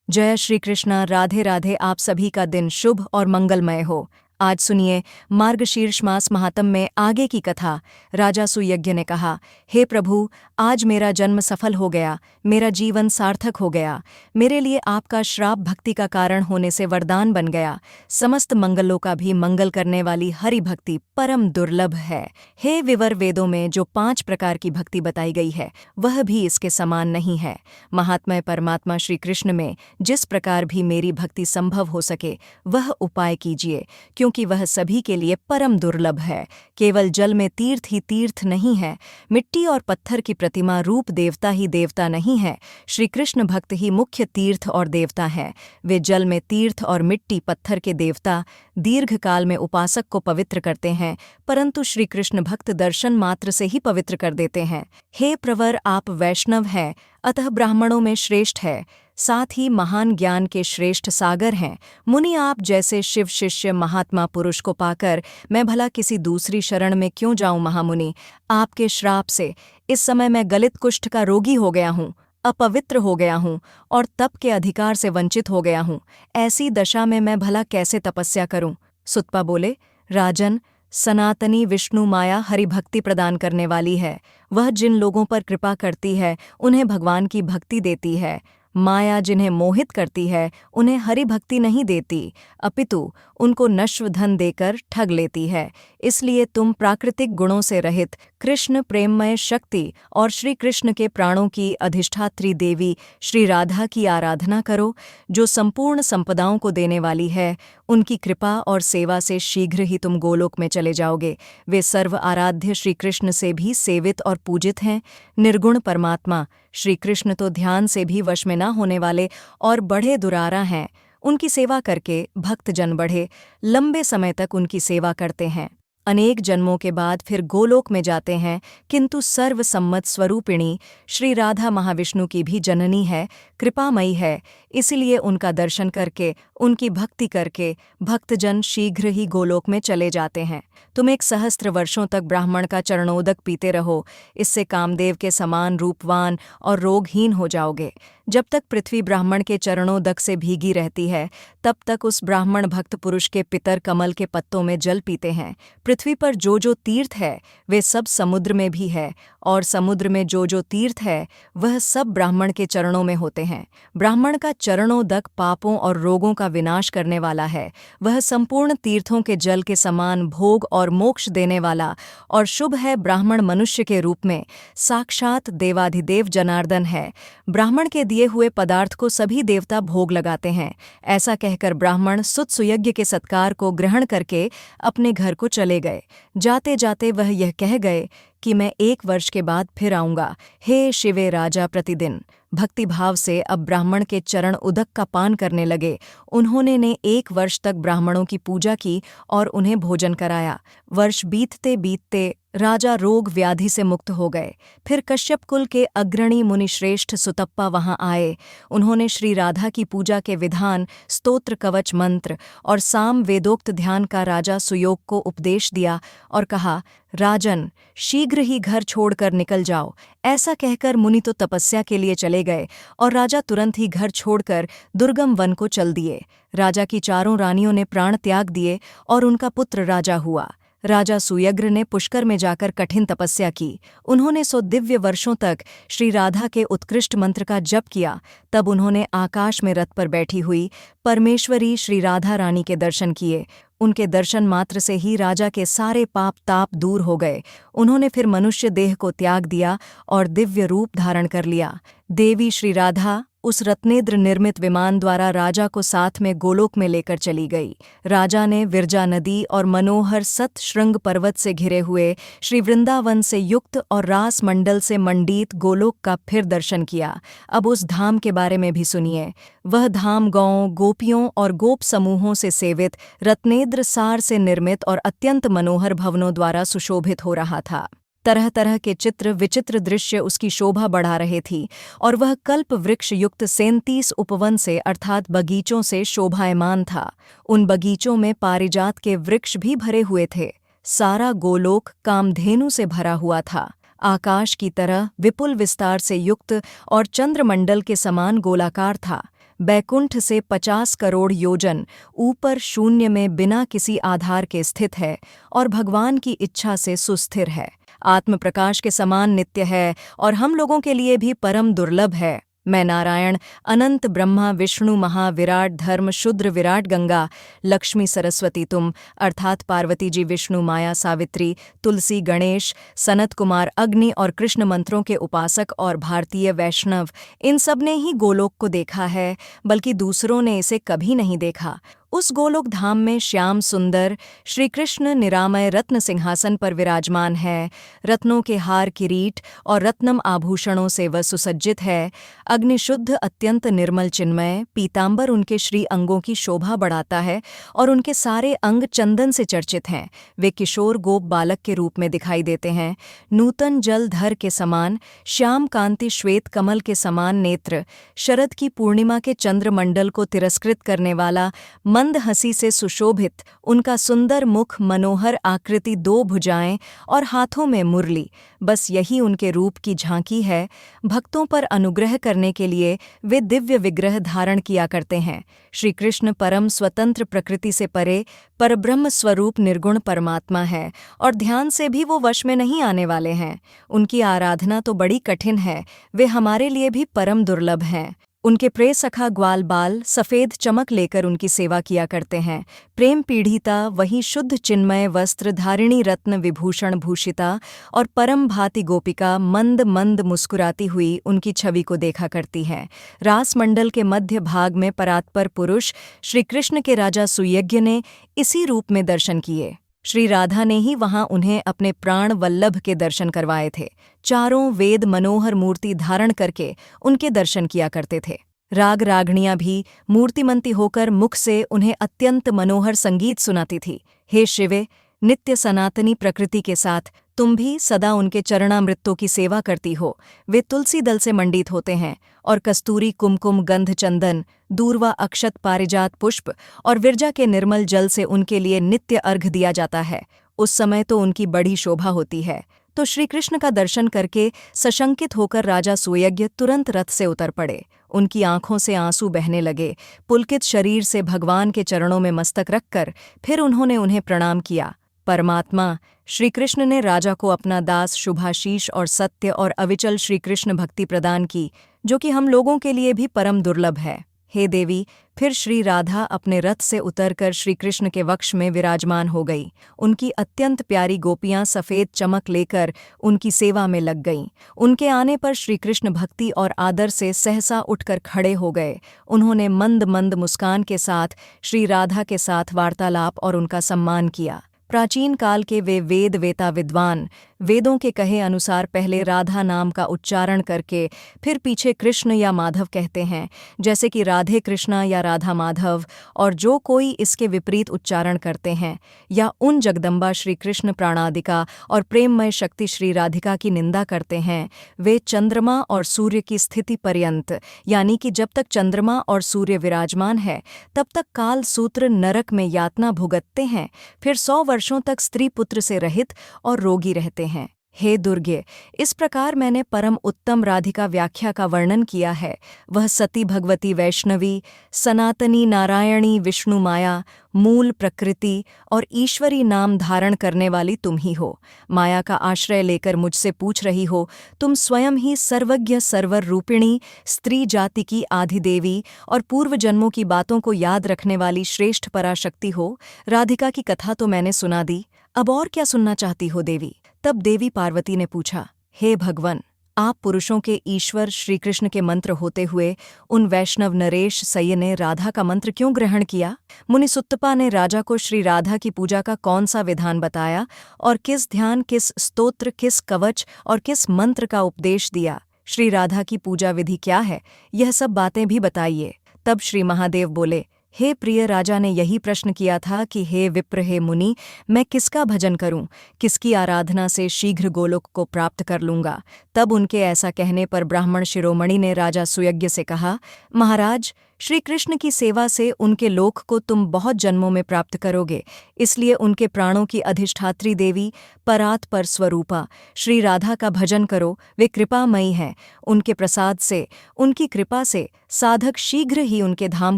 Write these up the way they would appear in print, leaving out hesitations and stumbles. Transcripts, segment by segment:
जय श्री कृष्णा। राधे राधे। आप सभी का दिन शुभ और मंगलमय हो। आज सुनिए मार्गशीर्ष मास महात्म्य में आगे की कथा। राजा सुयज्ञ ने कहा, हे प्रभु, आज मेरा जन्म सफल हो गया, मेरा जीवन सार्थक हो गया। मेरे लिए आपका श्राप भक्ति का कारण होने से वरदान बन गया। समस्त मंगलों का भी मंगल करने वाली हरि भक्ति परम दुर्लभ है। हे विवर, वेदों में जो 5 प्रकार की भक्ति बताई गई है वह भी इसके समान नहीं है। महात्मय परमात्मा श्री कृष्ण में जिस प्रकार भी मेरी भक्ति संभव हो सके वह उपाय कीजिए, क्योंकि वह सभी के लिए परम दुर्लभ है। केवल जल में तीर्थ ही तीर्थ नहीं है, मिट्टी और पत्थर की प्रतिमा रूप देवता ही देवता नहीं है। श्री कृष्ण भक्त ही मुख्य तीर्थ और देवता है। वे जल में तीर्थ और मिट्टी पत्थर के देवता दीर्घकाल में उपासक को पवित्र करते हैं, परंतु श्री कृष्ण भक्त दर्शन मात्र से ही पवित्र कर देते हैं। हे प्रवर, आप वैष्णव हैं, अतः ब्राह्मणों में श्रेष्ठ है, साथ ही महान ज्ञान के श्रेष्ठ सागर हैं। मुनि, आप जैसे शिव शिष्य महात्मा पुरुष को पाकर मैं भला किसी दूसरी शरण में क्यों जाऊं। महामुनि, आपके श्राप से इस समय मैं गलित कुष्ठ का रोगी हो गया हूँ, अपवित्र हो गया हूँ और तप के अधिकार से वंचित हो गया हूँ। ऐसी दशा में मैं भला कैसे तपस्या करूं। सुतपा बोले, राजन, सनातनी विष्णु माया हरि भक्ति प्रदान करने वाली है। वह जिन लोगों पर कृपा करती है उन्हें भगवान की भक्ति देती है। माया जिन्हें मोहित करती है उन्हें हरि भक्ति नहीं देती, अपितु उनको नश्व धन देकर ठग लेती है। इसलिए तुम प्राकृतिक गुणों से रहित कृष्ण प्रेममय शक्ति और श्री कृष्ण के प्राणों की अधिष्ठात्री देवी श्री राधा की आराधना करो, जो संपूर्ण संपदाओं को देने वाली है। उनकी कृपा और सेवा से शीघ्र ही तुम गोलोक में चले जाओगे। वे सर्व आराध्य श्री कृष्ण से भी सेवित और पूजित हैं। निर्गुण परमात्मा श्री कृष्ण तो ध्यान से भी वश में न होने वाले और बड़े दुरारा हैं। उनकी सेवा करके भक्तजन बढ़े लंबे समय तक उनकी सेवा करते हैं, अनेक जन्मों के बाद फिर गोलोक में जाते हैं, किंतु सर्वसम्मत स्वरूपिणी श्री राधा महाविष्णु की भी जननी है, कृपामयी है। इसलिए उनका दर्शन करके, उनकी भक्ति करके भक्तजन शीघ्र ही गोलोक में चले जाते हैं। तुम 1 सहस्त्र वर्षों तक ब्राह्मण का चरणोदक पीते रहो, इससे कामदेव के समान रूपवान और रोगहीन हो जाओगे। जब तक पृथ्वी ब्राह्मण के चरणोदक से भीगी रहती है तब तक उस ब्राह्मण भक्त पुरुष के पितर कमल के पत्तों में जल पीते हैं। पृथ्वी पर जो जो तीर्थ है वे सब समुद्र में भी है, और समुद्र में जो जो तीर्थ है वह सब ब्राह्मण के चरणों में होते हैं। ब्राह्मण का चरणोदक पापों और रोगों का विनाश करने वाला है। वह संपूर्ण तीर्थों के जल के समान भोग और मोक्ष देने वाला और शुभ है। ब्राह्मण मनुष्य के रूप में साक्षात देवाधिदेव जनार्दन है। ब्राह्मण के दिए हुए पदार्थ को सभी देवता भोग लगाते हैं। ऐसा कहकर ब्राह्मण सुत सुयज्ञ के सत्कार को ग्रहण करके अपने घर को चले गए। जाते जाते वह यह कह गए कि मैं 1 वर्ष के बाद फिर आऊंगा। हे शिवे राजा, प्रतिदिन भक्तिभाव से अब ब्राह्मण के चरण उदक का पान करने लगे। उन्होंने ने 1 वर्ष तक ब्राह्मणों की पूजा की और उन्हें भोजन कराया। वर्ष बीतते बीतते राजा रोग व्याधि से मुक्त हो गए। फिर कश्यप कुल के अग्रणी मुनिश्रेष्ठ सुतप्पा वहां आए। उन्होंने श्री राधा की पूजा के विधान, स्तोत्र कवच मंत्र और साम वेदोक्त ध्यान का राजा सुयोग को उपदेश दिया और कहा, राजन, शीघ्र ही घर छोड़कर निकल जाओ। ऐसा कहकर मुनि तो तपस्या के लिए चले गए और राजा तुरंत ही घर छोड़कर दुर्गम वन को चल दिए। राजा की 4 रानियों ने प्राण त्याग दिए और उनका पुत्र राजा हुआ। राजा सुयग्र ने पुष्कर में जाकर कठिन तपस्या की। उन्होंने 100 दिव्य वर्षों तक श्री राधा के उत्कृष्ट मंत्र का जप किया। तब उन्होंने आकाश में रथ पर बैठी हुई परमेश्वरी श्री राधा रानी के दर्शन किए। उनके दर्शन मात्र से ही राजा के सारे पाप ताप दूर हो गए। उन्होंने फिर मनुष्य देह को त्याग दिया और दिव्य रूप धारण कर लिया। देवी श्री राधा उस रत्नेद्र निर्मित विमान द्वारा राजा को साथ में गोलोक में लेकर चली गई। राजा ने विरजा नदी और मनोहर सत श्रृंग पर्वत से घिरे हुए श्री वृंदावन से युक्त और रास मंडल से मंडित गोलोक का फिर दर्शन किया। अब उस धाम के बारे में भी सुनिए। वह धाम गौओं, गोपियों और गोप समूहों से सेवित रत्नेद्र सार से निर्मित और अत्यंत मनोहर भवनों द्वारा सुशोभित हो रहा था। तरह तरह के चित्र विचित्र दृश्य उसकी शोभा बढ़ा रहे थी और वह कल्प वृक्ष युक्त 37 उपवन से अर्थात बगीचों से शोभायमान था। उन बगीचों में पारिजात के वृक्ष भी भरे हुए थे। सारा गोलोक कामधेनु से भरा हुआ था। आकाश की तरह विपुल विस्तार से युक्त और चंद्रमंडल के समान गोलाकार था। बैकुंठ से 50 करोड़ योजन ऊपर शून्य में बिना किसी आधार के स्थित है और भगवान की इच्छा से सुस्थिर है। आत्म प्रकाश के समान नित्य है और हम लोगों के लिए भी परम दुर्लभ है। मैं नारायण, अनंत ब्रह्मा, विष्णु, महाविराट, धर्म, शुद्र, विराट, गंगा, लक्ष्मी, सरस्वती, तुम अर्थात पार्वती जी, विष्णु, माया, सावित्री, तुलसी, गणेश, सनत कुमार, अग्नि और कृष्ण मंत्रों के उपासक और भारतीय वैष्णव, इन सब ने ही गोलोक को देखा है, बल्कि दूसरों ने इसे कभी नहीं देखा। उस गोलोक धाम में श्याम सुंदर श्री कृष्ण निरामय रत्न सिंहासन पर विराजमान है। रत्नों के हार, किरीट और रत्नम आभूषणों से वह सुसज्जित है। अग्निशुद्ध, अत्यंत निर्मल, चिन्मय पीतांबर उनके श्री अंगों की शोभा बढ़ाता है और उनके सारे अंग चंदन से चर्चित हैं। वे किशोर गोप बालक के रूप में दिखाई देते हैं। नूतन जल धर के समान, श्याम कांति श्वेत कमल के समान नेत्र, शरद की पूर्णिमा के चंद्रमंडल को तिरस्कृत करने वाला मंद हंसी से सुशोभित उनका सुंदर मुख, मनोहर आकृति, 2 भुजाएं और हाथों में मुरली, बस यही उनके रूप की झांकी है। भक्तों पर अनुग्रह करने के लिए वे दिव्य विग्रह धारण किया करते हैं। श्री कृष्ण परम स्वतंत्र, प्रकृति से परे, परब्रह्म स्वरूप निर्गुण परमात्मा है और ध्यान से भी वो वश में नहीं आने वाले हैं। उनकी आराधना तो बड़ी कठिन है, वे हमारे लिए भी परम दुर्लभ हैं। उनके प्रिय सखा ग्वाल बाल सफ़ेद चमक लेकर उनकी सेवा किया करते हैं। प्रेम पीड़िता वही शुद्ध चिन्मय वस्त्र धारिणी, रत्न विभूषण भूषिता और परम भांति गोपिका मंद मंद मुस्कुराती हुई उनकी छवि को देखा करती है। रास मंडल के मध्य भाग में परात्पर पुरुष श्री कृष्ण के राजा सुयज्ञ ने इसी रूप में दर्शन किए। श्री राधा ने ही वहां उन्हें अपने प्राण वल्लभ के दर्शन करवाए थे। चारों वेद मनोहर मूर्ति धारण करके उनके दर्शन किया करते थे। राग रागणियां भी मूर्तिमंती होकर मुख से उन्हें अत्यंत मनोहर संगीत सुनाती थी। हे शिवे, नित्य सनातनी प्रकृति के साथ तुम भी सदा उनके चरणामृतों की सेवा करती हो। वे तुलसी दल से मंडित होते हैं और कस्तूरी, कुमकुम, गंध, चंदन, दूर्वा, अक्षत, पारिजात पुष्प और विरजा के निर्मल जल से उनके लिए नित्य अर्घ्य दिया जाता है। उस समय तो उनकी बड़ी शोभा होती है। तो श्री कृष्ण का दर्शन करके सशंकित होकर राजा सुयज्ञ तुरंत रथ से उतर पड़े। उनकी आंखों से आंसू बहने लगे। पुलकित शरीर से भगवान के चरणों में मस्तक रखकर फिर उन्होंने उन्हें प्रणाम किया। परमात्मा श्री कृष्ण ने राजा को अपना दास, शुभाशीष और सत्य और अविचल श्री कृष्ण भक्ति प्रदान की, जो कि हम लोगों के लिए भी परम दुर्लभ है। हे देवी, फिर श्री राधा अपने रथ से उतरकर श्री कृष्ण के वक्ष में विराजमान हो गई। उनकी अत्यंत प्यारी गोपियां सफ़ेद चमक लेकर उनकी सेवा में लग गईं। उनके आने पर श्री कृष्ण भक्ति और आदर से सहसा उठकर खड़े हो गए। उन्होंने मंद मंद मुस्कान के साथ श्री राधा के साथ वार्तालाप और उनका सम्मान किया। प्राचीन काल के वे वेद वेता विद्वान वेदों के कहे अनुसार पहले राधा नाम का उच्चारण करके फिर पीछे कृष्ण या माधव कहते हैं, जैसे कि राधे कृष्णा या राधा माधव। और जो कोई इसके विपरीत उच्चारण करते हैं या उन जगदम्बा श्री कृष्ण प्राणादिका और प्रेममय शक्ति श्री राधिका की निंदा करते हैं, वे चंद्रमा और सूर्य की स्थिति पर्यंत, यानी कि जब तक चंद्रमा और सूर्य विराजमान है तब तक काल सूत्र नरक में यातना भुगतते हैं, फिर 100 वर्षों तक स्त्री पुत्र से रहित और रोगी रहते हैं। हे दुर्गे, इस प्रकार मैंने परम उत्तम राधिका व्याख्या का वर्णन किया है। वह सती, भगवती, वैष्णवी, सनातनी, नारायणी, विष्णु माया, मूल प्रकृति और ईश्वरी नाम धारण करने वाली तुम ही हो। माया का आश्रय लेकर मुझसे पूछ रही हो, तुम स्वयं ही सर्वज्ञ, सर्वर रूपिणी, स्त्री जाति की आधिदेवी और पूर्व जन्मों की बातों को याद रखने वाली श्रेष्ठ पराशक्ति हो। राधिका की कथा तो मैंने सुना दी, अब और क्या सुनना चाहती हो देवी? तब देवी पार्वती ने पूछा, हे भगवन, आप पुरुषों के ईश्वर श्री कृष्ण के मंत्र होते हुए उन वैष्णव नरेश सయ్య ने राधा का मंत्र क्यों ग्रहण किया? मुनि सुत्तपा ने राजा को श्री राधा की पूजा का कौन सा विधान बताया और किस ध्यान, किस स्तोत्र, किस कवच और किस मंत्र का उपदेश दिया? श्री राधा की पूजा विधि क्या है? यह सब बातें भी बताइए। तब श्री महादेव बोले, हे प्रिय राजा ने यही प्रश्न किया था कि हे विप्र, हे मुनि, मैं किसका भजन करूं, किसकी आराधना से शीघ्र गोलोक को प्राप्त कर लूंगा? तब उनके ऐसा कहने पर ब्राह्मण शिरोमणि ने राजा सुयज्ञ से कहा, महाराज, श्री कृष्ण की सेवा से उनके लोक को तुम बहुत जन्मों में प्राप्त करोगे, इसलिए उनके प्राणों की अधिष्ठात्री देवी परात्पर स्वरूपा श्री राधा का भजन करो। वे कृपामयी हैं। उनके प्रसाद से, उनकी कृपा से साधक शीघ्र ही उनके धाम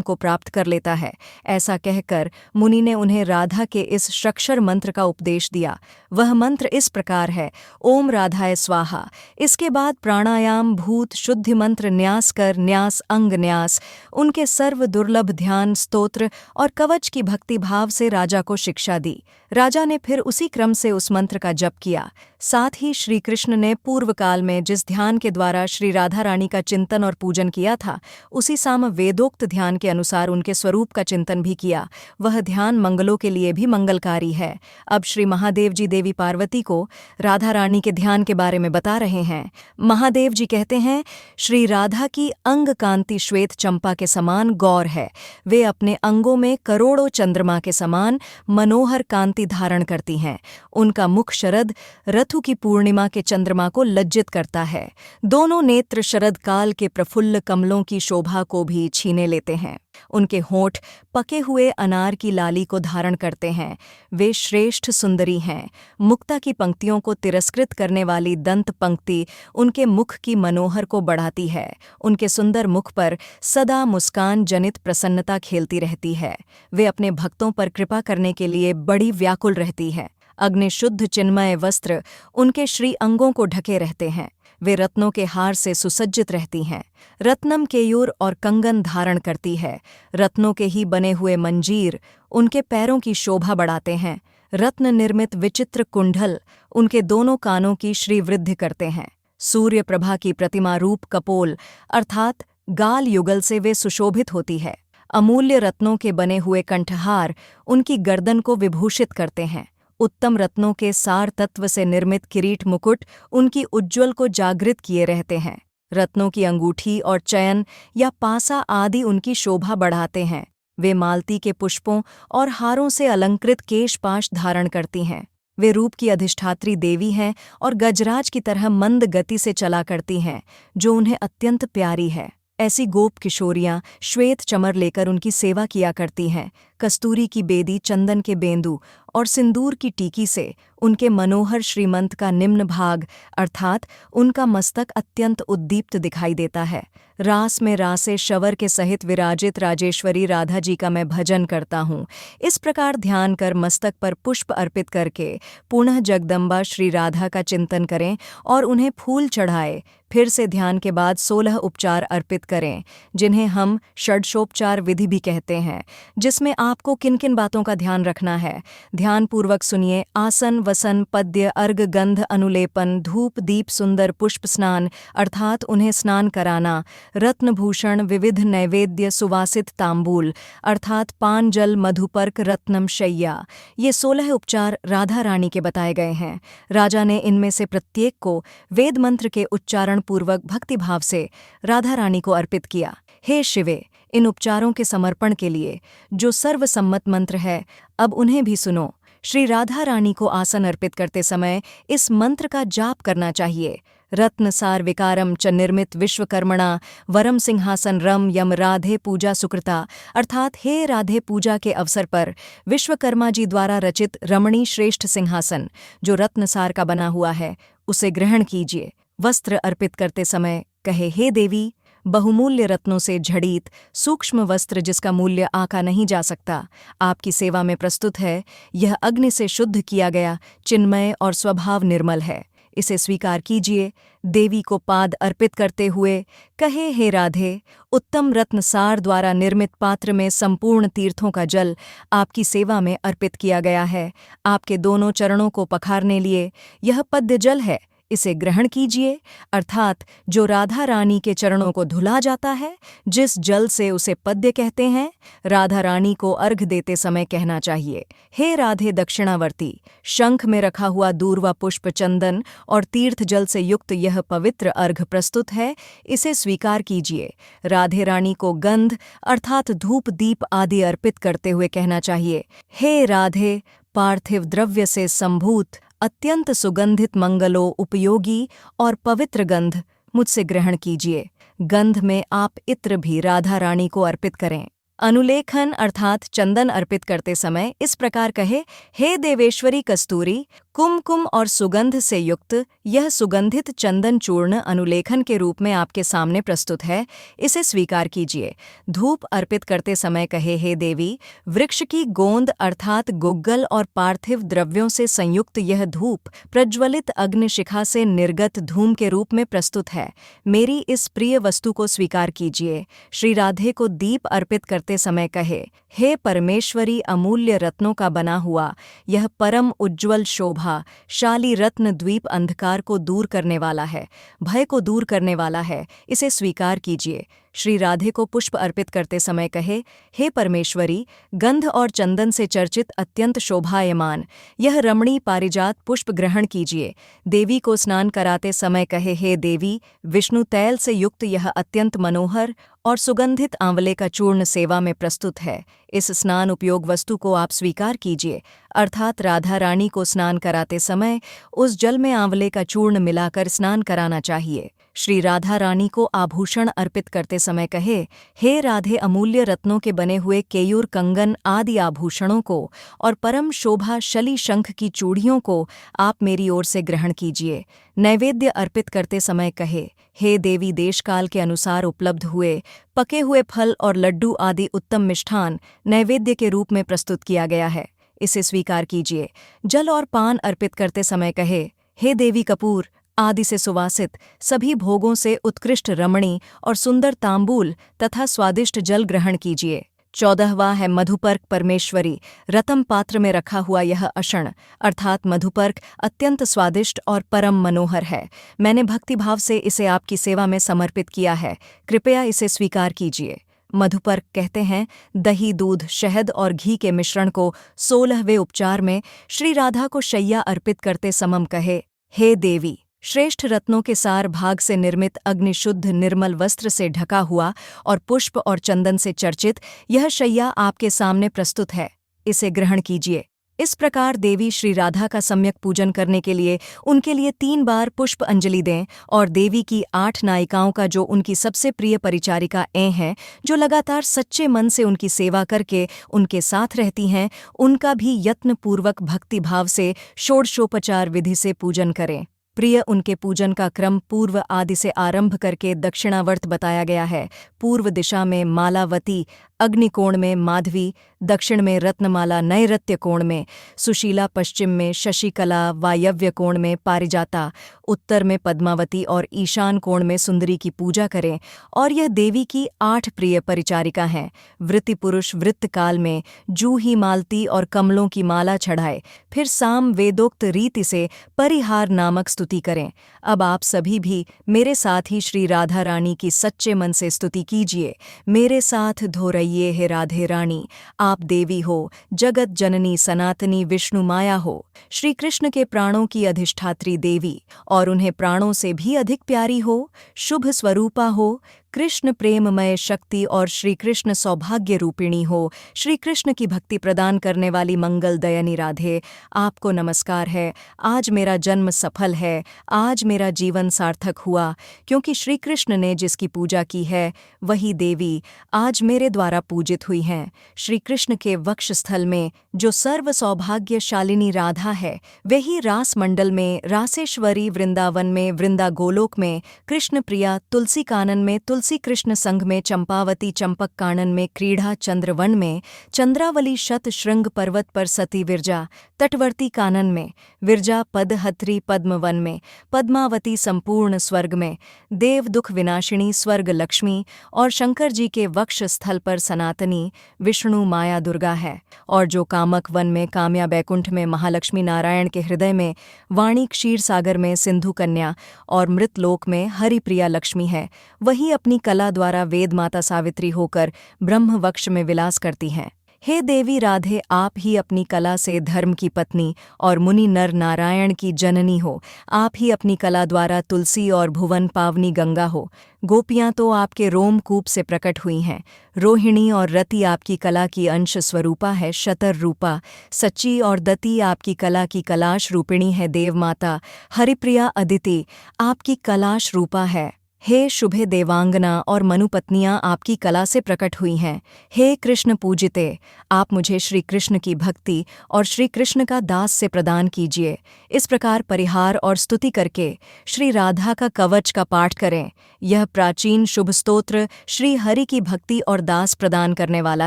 को प्राप्त कर लेता है। ऐसा कहकर मुनि ने उन्हें राधा के इस षट्क्षर मंत्र का उपदेश दिया। वह मंत्र इस प्रकार है, ओम राधाय स्वाहा। इसके बाद प्राणायाम, भूत शुद्धि मंत्र न्यास कर, न्यास अंग न्यास, उनके सर्व दुर्लभ ध्यान, स्तोत्र और कवच की भक्ति भाव से राजा को शिक्षा दी। राजा ने फिर उसी क्रम से उस मंत्र का जप किया। साथ ही श्री कृष्ण ने पूर्व काल में जिस ध्यान के द्वारा श्री राधा रानी का चिंतन और पूजन किया था, उसी साम वेदोक्त ध्यान के अनुसार उनके स्वरूप का चिंतन भी किया। वह ध्यान मंगलों के लिए भी मंगलकारी है। अब श्री महादेव जी देवी पार्वती को राधा रानी के ध्यान के बारे में बता रहे हैं। महादेव जी कहते हैं, श्री राधा की अंग कांति श्वेत चंपा के समान गौर है। वे अपने अंगों में करोड़ों चंद्रमा के समान मनोहर कांति धारण करती हैं। उनका मुख शरद रथु की पूर्णिमा के चंद्रमा को लज्जित करता है। दोनों नेत्र शरद काल के प्रफुल्ल कमलों की शोभा को भी छीने लेते हैं। उनके होंठ पके हुए अनार की लाली को धारण करते हैं। वे श्रेष्ठ सुंदरी हैं। मुक्ता की पंक्तियों को तिरस्कृत करने वाली दंत पंक्ति उनके मुख की मनोहर को बढ़ाती है। उनके सुंदर मुख पर सदा मुस्कान जनित प्रसन्नता खेलती रहती है। वे अपने भक्तों पर कृपा करने के लिए बड़ी व्याकुल रहती है। अग्निशुद्ध चिन्मय वस्त्र उनके श्री अंगों को ढके रहते हैं। वे रत्नों के हार से सुसज्जित रहती हैं। रत्नम केयूर और कंगन धारण करती है। रत्नों के ही बने हुए मंजीर उनके पैरों की शोभा बढ़ाते हैं। रत्न निर्मित विचित्र कुंडल उनके दोनों कानों की श्रीवृद्धि करते हैं। सूर्य प्रभा की प्रतिमा रूप कपोल अर्थात गाल युगल से वे सुशोभित होती है। अमूल्य रत्नों के बने हुए कंठहार उनकी गर्दन को विभूषित करते हैं। उत्तम रत्नों के सार तत्व से निर्मित किरीट मुकुट उनकी उज्ज्वल को जागृत किए रहते हैं। रत्नों की अंगूठी और चयन या पासा आदि उनकी शोभा बढ़ाते हैं। वे मालती के पुष्पों और हारों से अलंकृत केशपाश धारण करती हैं। वे रूप की अधिष्ठात्री देवी हैं और गजराज की तरह मंद गति से चला करती हैं, जो उन्हें अत्यंत प्यारी है। ऐसी गोप किशोरियां श्वेत चमर लेकर उनकी सेवा किया करती हैं। कस्तूरी की बेदी, चंदन के बेंदु और सिंदूर की टीकी से उनके मनोहर श्रीमंत का निम्न भाग अर्थात उनका मस्तक अत्यंत उद्दीप्त दिखाई देता है। रास में रासे शवर के सहित विराजित राजेश्वरी राधा जी का मैं भजन करता हूँ। इस प्रकार ध्यान कर मस्तक पर पुष्प अर्पित करके पुनः जगदम्बा श्री राधा का चिंतन करें और उन्हें फूल चढ़ाए। फिर से ध्यान के बाद 16 उपचार अर्पित करें, जिन्हें हम षड्शोपचार विधि भी कहते हैं, जिसमें आपको किन किन बातों का ध्यान रखना है। ध्यानपूर्वक सुनिए। आसन, वसन, पद्य, अर्घ, गंध, अनुलेपन, धूप, दीप, सुंदर पुष्प स्नान अर्थात उन्हें स्नान कराना, रत्नभूषण, विविध नैवेद्य, सुवासित तांबूल अर्थात पान, जल, मधुपर्क, रत्नम, शय्या। ये 16 उपचार राधा रानी के बताए गए हैं। राजा ने इनमें से प्रत्येक को वेद मंत्र के उच्चारण पूर्वक भक्तिभाव से राधा रानी को अर्पित किया। हे शिवे, इन उपचारों के समर्पण के लिए जो सर्वसम्मत मंत्र है, अब उन्हें भी सुनो। श्री राधा रानी को आसन अर्पित करते समय इस मंत्र का जाप करना चाहिए। रत्नसार विकारम च निर्मित विश्वकर्मणा वरम सिंहासन रम यम राधे पूजा सुकृता अर्थात हे राधे, पूजा के अवसर पर विश्वकर्मा जी द्वारा रचित रमणी श्रेष्ठ सिंहासन जो रत्नसार का बना हुआ है, उसे ग्रहण कीजिए। वस्त्र अर्पित करते समय कहे, हे देवी, बहुमूल्य रत्नों से जड़ित सूक्ष्म वस्त्र जिसका मूल्य आका नहीं जा सकता, आपकी सेवा में प्रस्तुत है। यह अग्नि से शुद्ध किया गया, चिन्मय और स्वभाव निर्मल है। इसे स्वीकार कीजिए। देवी को पाद अर्पित करते हुए कहे, हे राधे, उत्तम रत्नसार द्वारा निर्मित पात्र में संपूर्ण तीर्थों का जल आपकी सेवा में अर्पित किया गया है। आपके दोनों चरणों को पखारने लिए यह पद्य जल है, इसे ग्रहण कीजिए। अर्थात जो राधा रानी के चरणों को धुला जाता है, जिस जल से उसे पद्य कहते हैं, राधा रानी को अर्घ देते समय कहना चाहिए, हे राधे दक्षिणावर्ती, शंख में रखा हुआ दूर्वा पुष्प, चंदन और तीर्थ जल से युक्त यह पवित्र अर्घ प्रस्तुत है, इसे स्वीकार कीजिए। राधे रानी को गंध अर्थात धूप, दीप आदि अर्पित करते हुए कहना चाहिए, हे राधे, पार्थिव द्रव्य से संभूत अत्यंत सुगंधित, मंगलो, उपयोगी और पवित्र गंध मुझसे ग्रहण कीजिए। गंध में आप इत्र भी राधा रानी को अर्पित करें। अनुलेखन अर्थात चंदन अर्पित करते समय इस प्रकार कहे, हे देवेश्वरी कस्तूरी, कुमकुम और सुगंध से युक्त यह सुगंधित चंदन चूर्ण अनुलेखन के रूप में आपके सामने प्रस्तुत है। इसे स्वीकार कीजिए। धूप अर्पित करते समय कहे, हे देवी, वृक्ष की गोंद अर्थात गुग्गल और पार्थिव द्रव्यों से संयुक्त यह धूप प्रज्वलित अग्निशिखा से निर्गत धूम के रूप में प्रस्तुत है। मेरी इस प्रिय वस्तु को स्वीकार कीजिए। श्री राधे को दीप अर्पित करते समय कहे, हे परमेश्वरी, अमूल्य रत्नों का बना हुआ यह परम उज्ज्वल शोभा शाली रत्न द्वीप अंधकार को दूर करने वाला है, भय को दूर करने वाला है, इसे स्वीकार कीजिए। श्री राधे को पुष्प अर्पित करते समय कहे, हे परमेश्वरी, गंध और चंदन से चर्चित अत्यंत शोभायमान यह रमणी पारिजात पुष्प ग्रहण कीजिए। देवी को स्नान कराते समय कहे, हे देवी, विष्णु तैल से युक्त यह अत्यंत मनोहर और सुगंधित आंवले का चूर्ण सेवा में प्रस्तुत है। इस स्नान उपयोग वस्तु को आप स्वीकार कीजिए, अर्थात राधा रानी को स्नान कराते समय उस जल में आंवले का चूर्ण मिलाकर स्नान कराना चाहिए। श्री राधा रानी को आभूषण अर्पित करते समय कहे, हे राधे, अमूल्य रत्नों के बने हुए केयूर कंगन आदि आभूषणों को और परम शोभा शली शंख की चूड़ियों को आप मेरी ओर से ग्रहण कीजिए। नैवेद्य अर्पित करते समय कहे, हे देवी, देशकाल के अनुसार उपलब्ध हुए पके हुए फल और लड्डू आदि उत्तम मिष्ठान नैवेद्य के रूप में प्रस्तुत किया गया है, इसे स्वीकार कीजिए। जल और पान अर्पित करते समय कहे, हे देवी, कपूर आदि से सुवासित सभी भोगों से उत्कृष्ट रमणी और सुंदर तांबूल तथा स्वादिष्ट जल ग्रहण कीजिए। 14वां है मधुपर्क परमेश्वरी, रतम पात्र में रखा हुआ यह अषण अर्थात मधुपर्क अत्यंत स्वादिष्ट और परम मनोहर है। मैंने भक्तिभाव से इसे आपकी सेवा में समर्पित किया है, कृपया इसे स्वीकार कीजिए। मधुपर्क कहते हैं दही, दूध, शहद और घी के मिश्रण को 16वें उपचार में श्री राधा को शैया अर्पित करते समम कहे, हे देवी, श्रेष्ठ रत्नों के सार भाग से निर्मित अग्निशुद्ध निर्मल वस्त्र से ढका हुआ और पुष्प और चंदन से चर्चित यह शैया आपके सामने प्रस्तुत है, इसे ग्रहण कीजिए। इस प्रकार देवी श्री राधा का सम्यक पूजन करने के लिए उनके लिए 3 बार पुष्प अंजलि दें और देवी की 8 नायिकाओं का जो उनकी सबसे प्रिय परिचारिका हैं, जो लगातार सच्चे मन से उनकी सेवा करके उनके साथ रहती हैं, उनका भी यत्नपूर्वक भक्तिभाव से षोडशोपचार विधि से पूजन करें। प्रिय, उनके पूजन का क्रम पूर्व आदि से आरंभ करके दक्षिणावर्त बताया गया है। पूर्व दिशा में मालावती, अग्निकोण में माधवी, दक्षिण में रत्नमाला, नैऋत्य कोण में सुशीला, पश्चिम में शशिकला, वायव्य कोण में पारिजाता, उत्तर में पद्मावती और ईशान कोण में सुंदरी की पूजा करें। और यह देवी की 8 प्रिय परिचारिका हैं। वृत्ति पुरुष वृत्त काल में जूही, मालती और कमलों की माला चढ़ाए, फिर साम वेदोक्त रीति से परिहार नामक स्तुति करें। अब आप सभी भी मेरे साथ ही श्री राधा रानी की सच्चे मन से स्तुति कीजिए। मेरे साथ धोरइये हे राधे रानी, आप देवी हो, जगत जननी सनातनी विष्णु माया हो, श्री कृष्ण के प्राणों की अधिष्ठात्री देवी और उन्हें प्राणों से भी अधिक प्यारी हो, शुभ स्वरूपा हो, कृष्ण प्रेममय शक्ति और श्री कृष्ण सौभाग्य रूपिणी हो, श्री कृष्ण की भक्ति प्रदान करने वाली मंगल दयनी राधे, आपको नमस्कार है। आज मेरा जन्म सफल है, आज मेरा जीवन सार्थक हुआ, क्योंकि श्री कृष्ण ने जिसकी पूजा की है वही देवी आज मेरे द्वारा पूजित हुई हैं। श्री कृष्ण के वक्षस्थल में जो सर्व सौभाग्यशालिनी राधा है, वही रास मंडल में रासेश्वरी, वृंदावन में वृंदा, गोलोक में कृष्ण प्रिया, तुलसी कानन में तुलसी कृष्ण संघ में चंपावती, चंपक कानन में क्रीड़ा, चंद्रवन में चंद्रावली, शत श्रृंग पर्वत पर सती विरजा, तटवर्ती कानन में विरजा, पदहत्री पद्मवन में पद्मावती, संपूर्ण स्वर्ग में देव दुख विनाशिनी स्वर्ग लक्ष्मी और शंकर जी के वक्ष स्थल पर सनातनी विष्णु माया दुर्गा है। और जो कामक वन में काम्या, बैकुंठ में महालक्ष्मी, नारायण के हृदय में वाणी, क्षीर सागर में सिंधु कन्या और मृतलोक में हरिप्रिया लक्ष्मी है, वही अपनी कला द्वारा वेद माता सावित्री होकर ब्रह्म वक्ष में विलास करती हैं। हे देवी राधे, आप ही अपनी कला से धर्म की पत्नी और मुनि नर नारायण की जननी हो। आप ही अपनी कला द्वारा तुलसी और भुवन पावनी गंगा हो। गोपियां तो आपके रोमकूप से प्रकट हुई हैं। रोहिणी और रति आपकी कला की अंश स्वरूपा है। शतर रूपा, सच्ची और दति आपकी कला की कलाश रूपिणी है। देवमाता हरिप्रिया अदिति आपकी कलाश रूपा है। हे शुभे देवांगना और मनुपत्नियां आपकी कला से प्रकट हुई हैं। हे कृष्ण पूजिते, आप मुझे श्री कृष्ण की भक्ति और श्री कृष्ण का दास से प्रदान कीजिए। इस प्रकार परिहार और स्तुति करके श्री राधा का कवच का पाठ करें। यह प्राचीन शुभ स्तोत्र श्री हरि की भक्ति और दास प्रदान करने वाला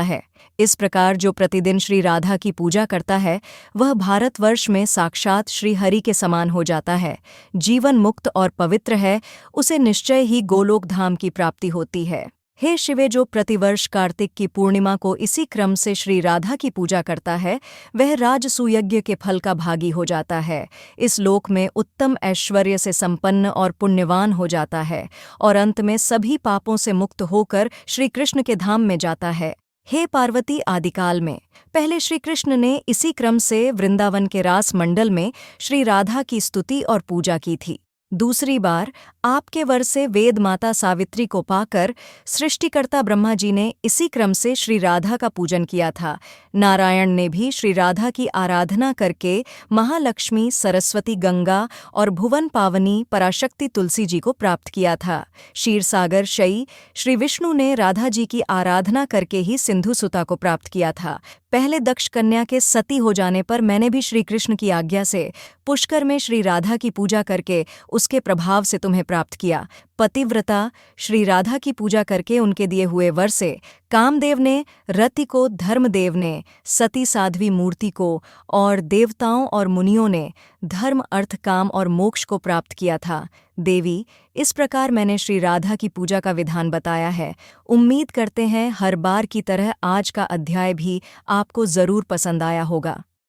है। इस प्रकार जो प्रतिदिन श्री राधा की पूजा करता है वह भारतवर्ष में साक्षात श्री हरि के समान हो जाता है, जीवन मुक्त और पवित्र है, उसे निश्चय ही गोलोक धाम की प्राप्ति होती है। हे शिवे, जो प्रतिवर्ष कार्तिक की पूर्णिमा को इसी क्रम से श्री राधा की पूजा करता है वह राजसूयज्ञ के फल का भागी हो जाता है, इस लोक में उत्तम ऐश्वर्य से संपन्न और पुण्यवान हो जाता है और अंत में सभी पापों से मुक्त होकर श्री कृष्ण के धाम में जाता है। हे पार्वती, आदिकाल में पहले श्री कृष्ण ने इसी क्रम से वृंदावन के रास मंडल में श्री राधा की स्तुति और पूजा की थी। दूसरी बार आपके वर से वेद माता सावित्री को पाकर सृष्टिकर्ता ब्रह्मा जी ने इसी क्रम से श्री राधा का पूजन किया था। नारायण ने भी श्री राधा की आराधना करके महालक्ष्मी, सरस्वती, गंगा और भुवन पावनी पराशक्ति तुलसी जी को प्राप्त किया था। क्षीरसागर शयी श्री विष्णु ने राधा जी की आराधना करके ही सिंधु सुता को प्राप्त किया था। पहले दक्ष कन्या के सती हो जाने पर मैंने भी श्री कृष्ण की आज्ञा से पुष्कर में श्री राधा की पूजा करके उसके प्रभाव से तुम्हें प्राप्त किया। पतिव्रता श्री राधा की पूजा करके उनके दिए हुए वर से कामदेव ने रति को, धर्मदेव ने सती साध्वी मूर्ति को और देवताओं और मुनियों ने धर्म, अर्थ, काम और मोक्ष को प्राप्त किया था। देवी, इस प्रकार मैंने श्री राधा की पूजा का विधान बताया है। उम्मीद करते हैं हर बार की तरह आज का अध्याय भी आपको जरूर पसंद आया होगा।